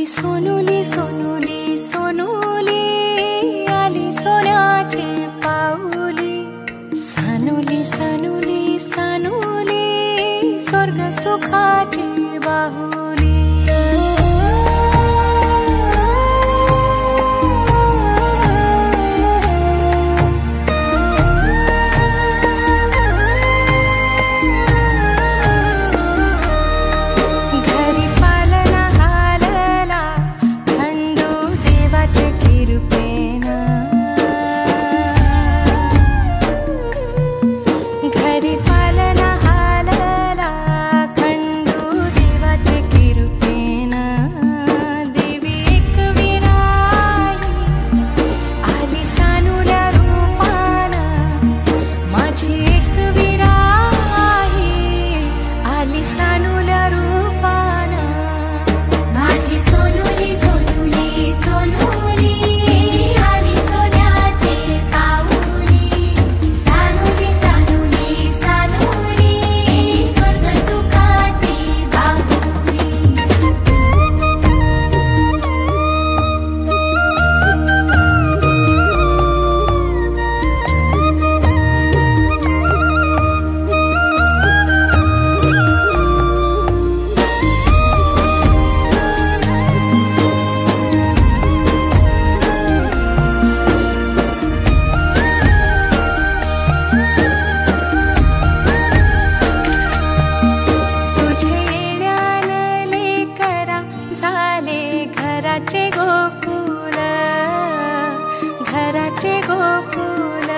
सोनुली सोनुली सोनुली आली सोन्याची पाऊली, सानुली सानुली सानुली स्वर्ग सुखाची बाहुली। घराचे गोकुल घराचे गोकुल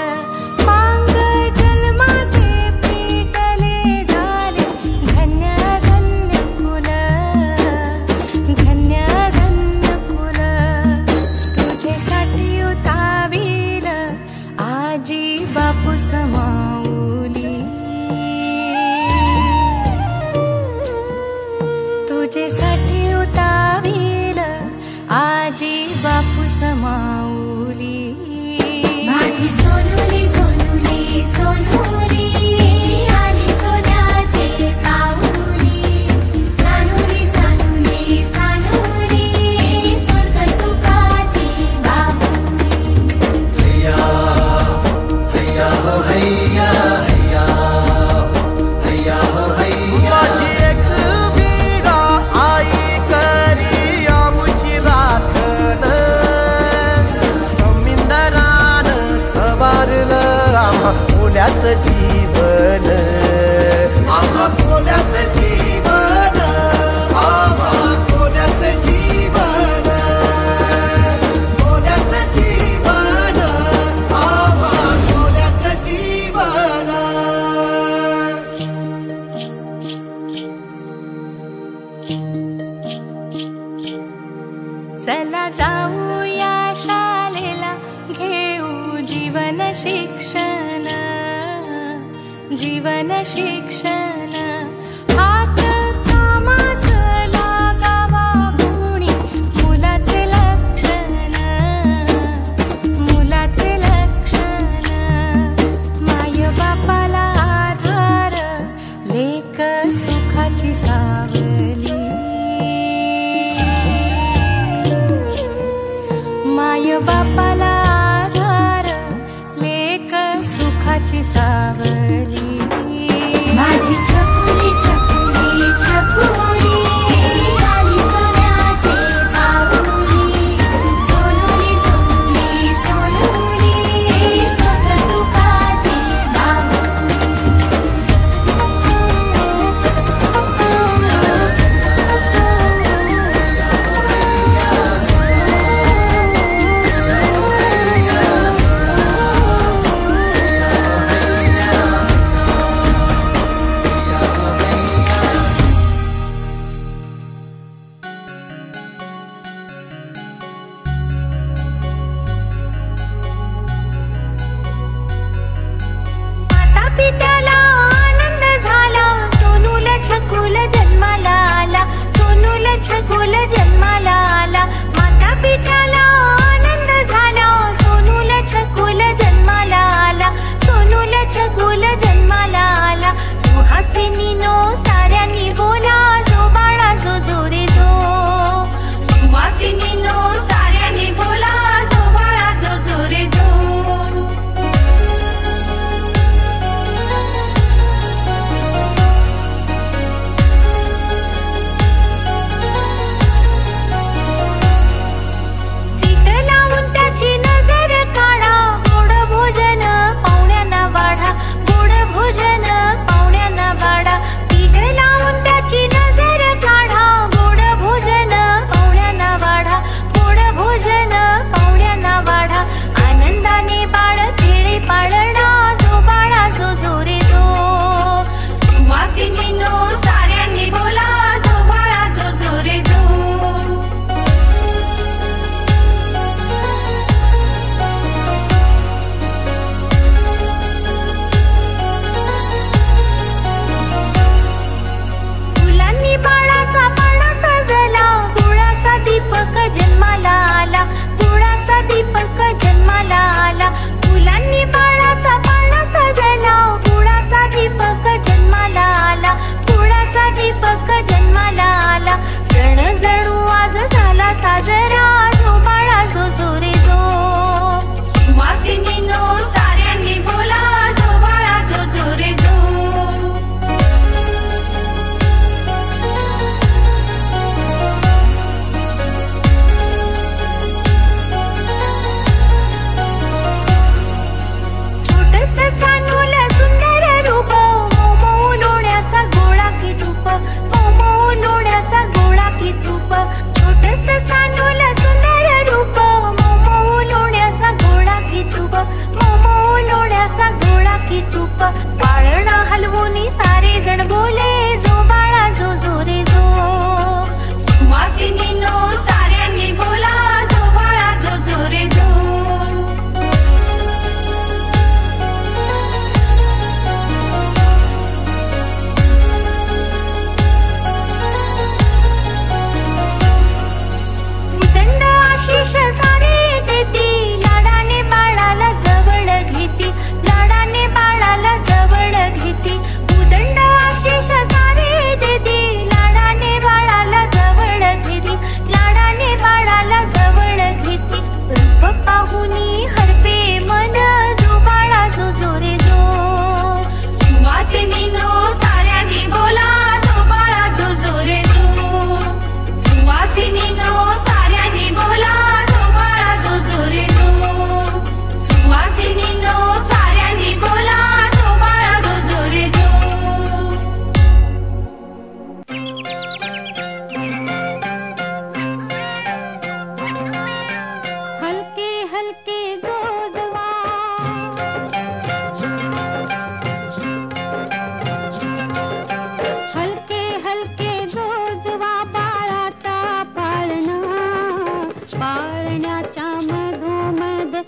पांग जन्माचे पेटले झाले धन्य धन्य कुल, धन्य धन्य कुल। तुझ्यासाठी उतावील आजी बापू समाऊली, तुझ्यासाठी उतावील आजी बापू समाऊली। माझी सोनुली सोनुली सोनुली आली सोन्याची पाऊली, सानुली सानुली सानुली स्वर्ग सुखाची बाहुली। हैया हैया हो हैया हैया हैया हो हैया। माझी एक वीरा आई करी आमुची राखण, समिंदरान सवारलं आम्हा कोल्याचं जीवन, आम्हा कोल्याचं जीवन, आम्हा कोल्याचं जीवन, कोल्याचं जीवन, आम्हा कोल्याचं जीवन। चला जाऊया शाळेला घेऊ जीवन शिक्षण, जीवन शिक्षण। हात कामास लागावा गुणी मुलाचे लक्षण, मुलाचे लक्षण। माय बापाला आधार लेक सुखाची सावली, माय बापाला आधार लेक सुखाची सावली। माझी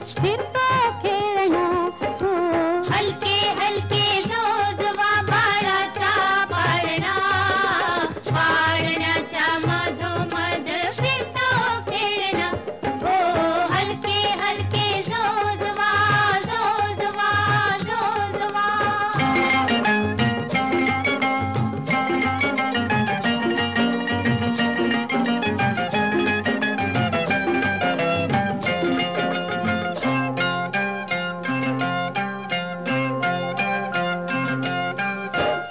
फिरतो खेळणा हो हलके हलके जोजवा बाळाचा पाळणा पाळण्याच्या मधोमध फिरतो खेळणा हो हलके हलके जोजवा जोजवा जोजवा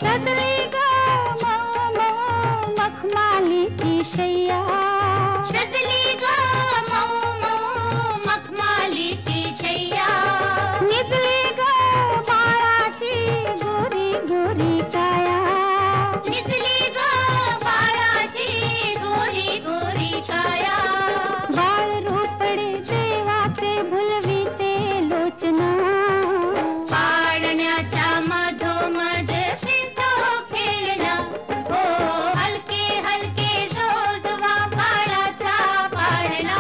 सदली ग मऊ मऊ मखमालीची शय्या सदली ग मऊ मऊ मखमालीची शय्या निजली ग बाळाची गोरी गोरी काया निजली ग बाळाची गोरी गोरी काया बाळ रूपडे देवाचे भुलविते लोचना पाळण्याच्या मधोमध फिरतो खेळणा हो हलके हलके जोजवा बाळाचा पाळणा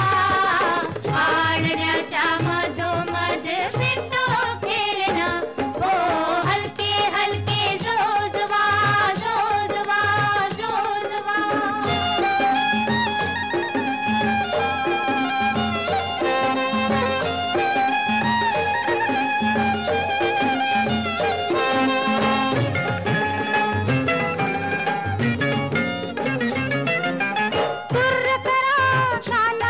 पाळण्याच्या मधोमध फिरतो खेळणा हो हलके हलके जोजवा जोजवा जोजवा तुर्र करा काना